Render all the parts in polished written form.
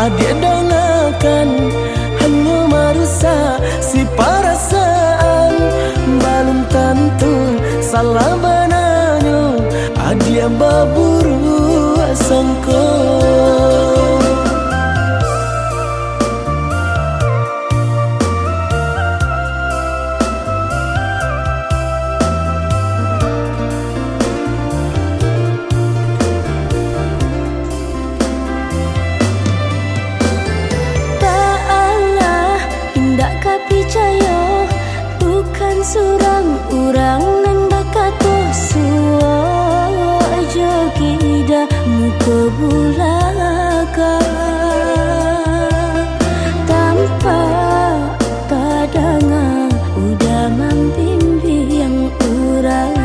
adik donakan hanya merusak si perasaan. Belum tentu salah benarnya adik berburu sangka. Percaya bukan surang urang nan bakato suo aja kida muka bulaka tanpa kadanga udah membimbing urang.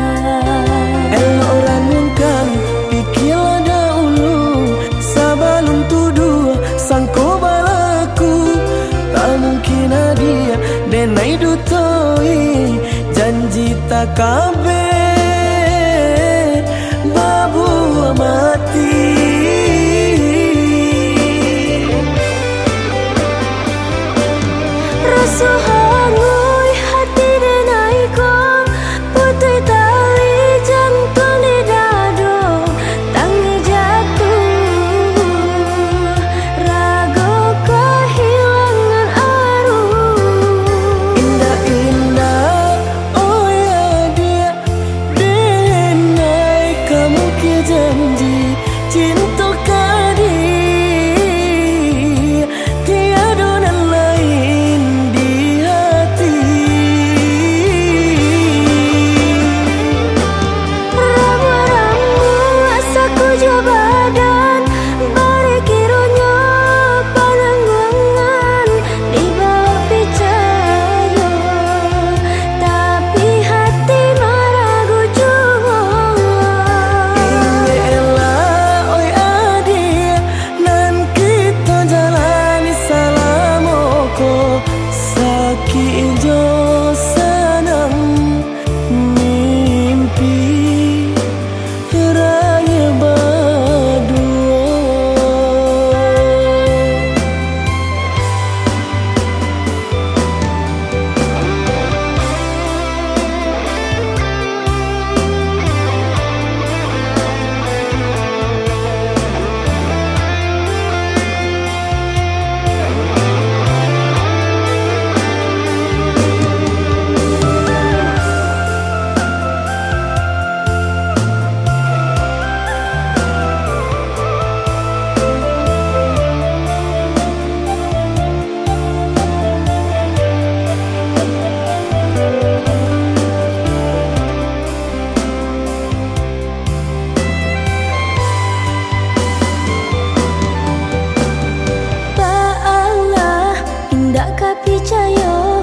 Orang mungkin pikir dahulu sebelum tuduh sangko balaku. Tak mungkin dia denai dutoi janji tak kabe babu mati. Rasa hangui hati denai ko putih tali jantung di dado tangi jatuh ragu kehilangan arus. Indah-indah oh ya dia denai kamu ke janji cinta kadi tiada nan lain di hati. Ramu-ramu asaku jo badan bari kiranya pananggungan di bawah percaya tapi hati maragu cuma. Inilah oi adik nan kita jalani salamoko sakit jo senang mimpi raya berdua. Percaya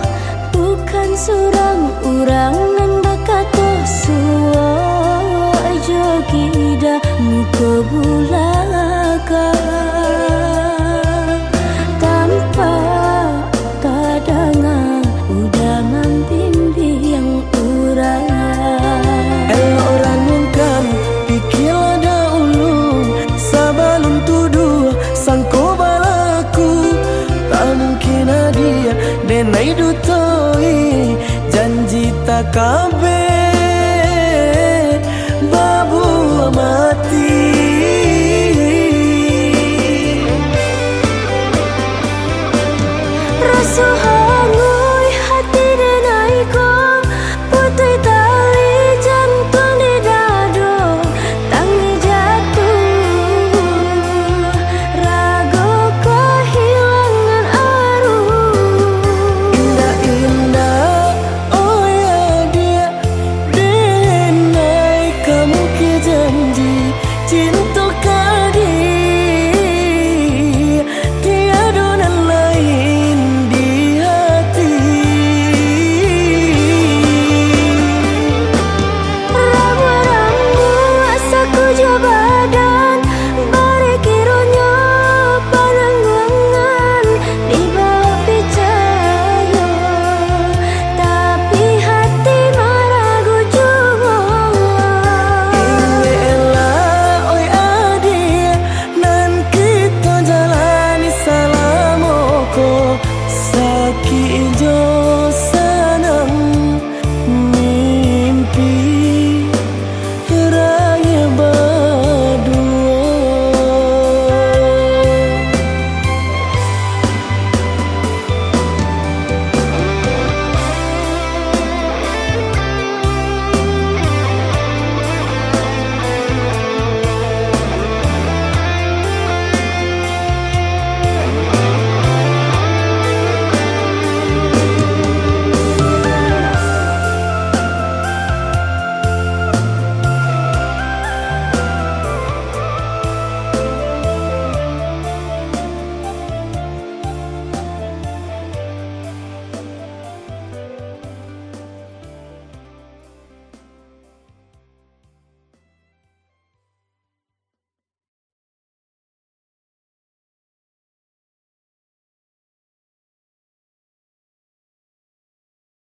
bukan surang urang nan bakato suo aja kida muka bulaka tanpa kadanga udah membimbing urang. Orang mungkin pikir dahulu sebelum tuduh sangko balaku. Tak mungkin dia denai dutoi janji tak kabe